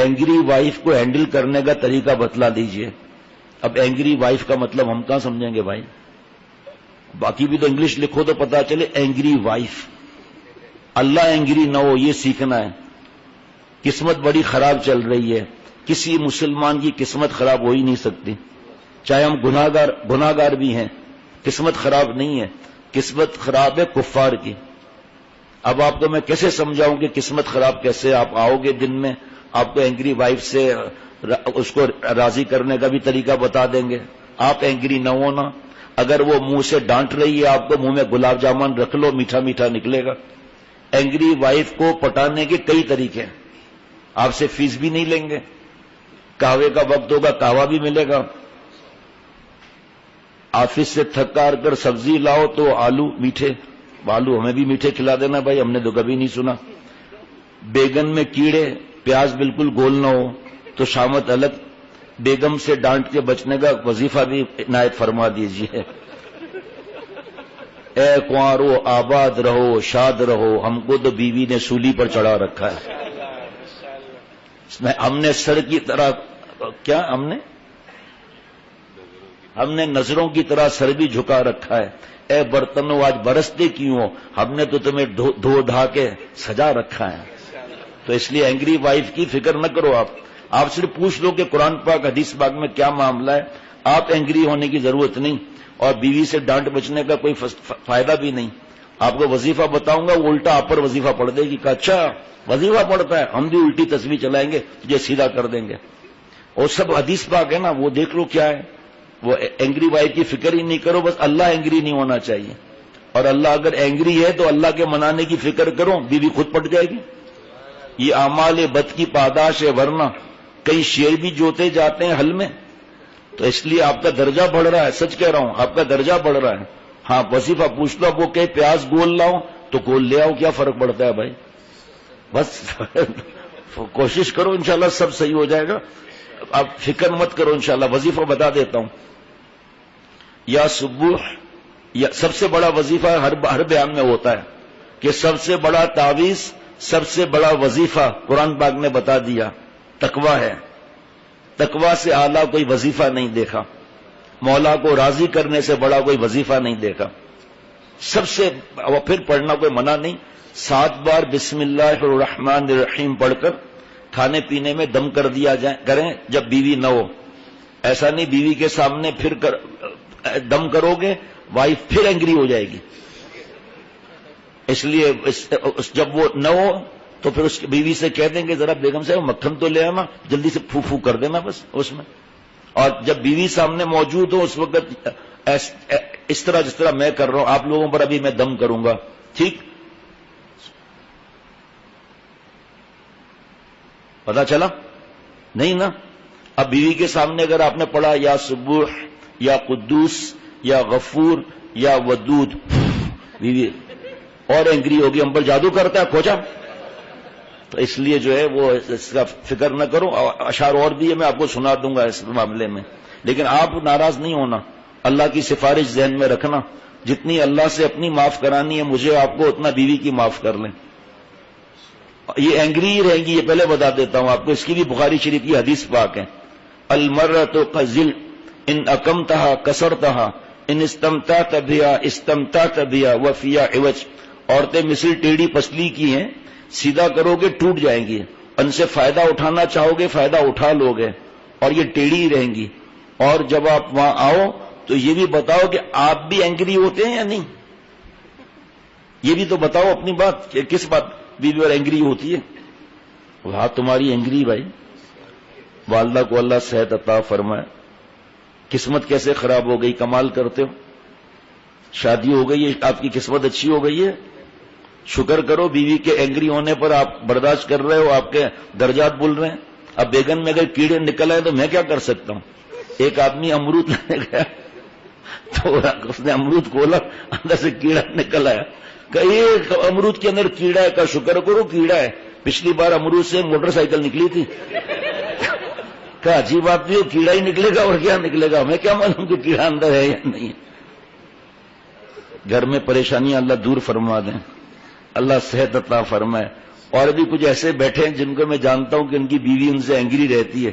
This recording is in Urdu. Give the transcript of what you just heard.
اینگری وائف کو ہینڈل کرنے کا طریقہ بتلا دیجئے. اب اینگری وائف کا مطلب ہم کہاں سمجھیں گے بھائی؟ باقی بھی تو انگلش لکھو تو پتا چلے. اینگری وائف، اللہ اینگری نہ ہو یہ سیکھنا ہے. قسمت بڑی خراب چل رہی ہے. کسی مسلمان کی قسمت خراب ہو ہی نہیں سکتی، چاہے ہم گناہگار بھی ہیں. قسمت خراب نہیں ہے، قسمت خراب ہے کفار کی. اب آپ کو میں کیسے سمجھاؤں کہ قسمت خراب کیسے؟ آپ آؤ گے دن میں، آپ کو اینگری وائف سے اس کو راضی کرنے کا بھی طریقہ بتا دیں گے. آپ اینگری نہ ہونا. اگر وہ منہ سے ڈانٹ رہی ہے آپ کو، منہ میں گلاب جامن رکھ لو، میٹھا میٹھا نکلے گا. اینگری وائف کو پٹانے کے کئی طریقے ہیں. آپ سے فیس بھی نہیں لیں گے. قہوے کا وقت ہوگا، قہوہ بھی ملے گا. آفس سے تھک کر کر سبزی لاؤ تو آلو میٹھے، آلو ہمیں بھی میٹھے کھلا دینا بھائی، ہم نے تو کبھی نہیں سنا. بیگن میں کیڑے، پیاز بالکل گول نہ ہو تو شامت الگ. بیگم سے ڈانٹ کے بچنے کا وظیفہ بھی عنایت فرما دیجیے. اے کنوارو آباد رہو شاد رہو، ہم کو تو بیوی نے سولی پر چڑھا رکھا ہے. ہم نے سر کی طرح کیا ہم نے نظروں کی طرح سر بھی جھکا رکھا ہے. اے برتنوں آج برستے کیوں ہو، ہم نے تو تمہیں دھو دھا کے سجا رکھا ہے. تو اس لیے اینگری وائف کی فکر نہ کرو. آپ صرف پوچھ لو کہ قرآن پاک حدیث پاک میں کیا معاملہ ہے. آپ اینگری ہونے کی ضرورت نہیں، اور بیوی سے ڈانٹ بچنے کا کوئی فائدہ بھی نہیں. آپ کو وظیفہ بتاؤں گا، وہ الٹا آپ پر وظیفہ پڑھ دے گی کہ اچھا وظیفہ پڑھتا ہے، ہم بھی الٹی تصویر چلائیں گے، تجھے سیدھا کر دیں گے. اور سب حدیث پاک ہے نا، وہ دیکھ لو کیا ہے. وہ اینگری وائف کی فکر ہی نہیں کرو، بس اللہ اینگری نہیں ہونا چاہیے. اور اللہ اگر اینگری ہے تو اللہ کے منانے کی فکر کرو، بیوی خود پٹ جائے گی. یہ اعمال بد کی پاداش ہے، ورنہ کئی شیر بھی جوتے جاتے ہیں حل میں. تو اس لیے آپ کا درجہ بڑھ رہا ہے، سچ کہہ رہا ہوں، آپ کا درجہ بڑھ رہا ہے. ہاں وظیفہ پوچھ لو، وہ کہ پیاز گول لاؤ تو گول لے آؤ، کیا فرق پڑتا ہے بھائی؟ بس کوشش کرو، انشاءاللہ سب صحیح ہو جائے گا. آپ فکر مت کرو، انشاءاللہ. وظیفہ بتا دیتا ہوں. یا صبح، یا سب سے بڑا وظیفہ ہر بیان میں ہوتا ہے کہ سب سے بڑا تعویذ، سب سے بڑا وظیفہ قرآن پاک نے بتا دیا تقوی ہے. تقوی سے اعلیٰ کوئی وظیفہ نہیں دیکھا. مولا کو راضی کرنے سے بڑا کوئی وظیفہ نہیں دیکھا. سب سے پھر پڑھنا کوئی منع نہیں. 7 بار بسم اللہ الرحمن الرحیم پڑھ کر کھانے پینے میں دم کر دیا کریں جب بیوی نہ ہو. ایسا نہیں بیوی کے سامنے پھر دم کرو گے، وائف پھر اینگری ہو جائے گی. اس لیے جب وہ نہ ہو تو پھر اس کی بیوی سے کہہ دیں گے ذرا بیگم صاحب مکھن تو لے آنا، جلدی سے پھو پھو کر دینا بس اس میں. اور جب بیوی سامنے موجود ہو اس وقت اس طرح جس طرح میں کر رہا ہوں، آپ لوگوں پر ابھی میں دم کروں گا، ٹھیک؟ پتا چلا نہیں نا؟ اب بیوی کے سامنے اگر آپ نے پڑھا یا سبوح یا قدوس یا غفور یا ودود، بیوی اور اینگری ہوگی، ہم پر جادو کرتا ہے کھوچا. تو اس لیے جو ہے وہ اس کا فکر نہ کرو. اشعار اور بھی ہے، میں آپ کو سنا دوں گا اس معاملے میں، لیکن آپ ناراض نہیں ہونا. اللہ کی سفارش ذہن میں رکھنا، جتنی اللہ سے اپنی معاف کرانی ہے مجھے آپ کو، اتنا بیوی کی معاف کر لیں. یہ اینگری ہی رہیں گی، یہ پہلے بتا دیتا ہوں آپ کو. اس کی بھی بخاری شریف کی حدیث پاک ہے. المرأۃ قذل ان اقمتها کسرتها ان استمتعت بها استمتعت بها وفي عوج. عورتیں مثل ٹیڑھی پسلی کی ہیں، سیدھا کرو گے ٹوٹ جائیں گی، ان سے فائدہ اٹھانا چاہو گے فائدہ اٹھا لو گے، اور یہ ٹیڑھی ہی رہیں گی. اور جب آپ وہاں آؤ تو یہ بھی بتاؤ کہ آپ بھی اینگری ہوتے ہیں یا نہیں. یہ بھی تو بتاؤ اپنی بات کہ کس بات بیوی اور اینگری ہوتی ہے. وہاں تمہاری اینگری بھائی، والدہ کو اللہ صحت عطا فرمائے. قسمت کیسے خراب ہو گئی، کمال کرتے ہو. شادی ہو گئی ہے، آپ کی قسمت اچھی ہو گئی ہے. شکر کرو بیوی کے اینگری ہونے پر آپ برداشت کر رہے ہو، آپ کے درجات بول رہے ہیں. اب بیگن میں اگر کیڑے نکل آئے تو میں کیا کر سکتا ہوں. ایک آدمی امرود لینے گیا تو اس نے امرود کھولا، اندر سے کیڑا نکل آیا. کہ ایک امرود کے اندر کیڑا ہے، کا شکر کرو کیڑا ہے، پچھلی بار امرود سے موٹر سائیکل نکلی تھی. کہ عجیب بات نہیں، کیڑا ہی نکلے گا اور کیا نکلے گا، ہمیں کیا معلوم کہ کیڑا اندر ہے یا نہیں. گھر میں پریشانیاں اللہ دور فرما دیں، اللہ صحت عطا فرمائے. اور بھی کچھ ایسے بیٹھے ہیں جن کو میں جانتا ہوں کہ ان کی بیوی ان سے اینگری رہتی ہے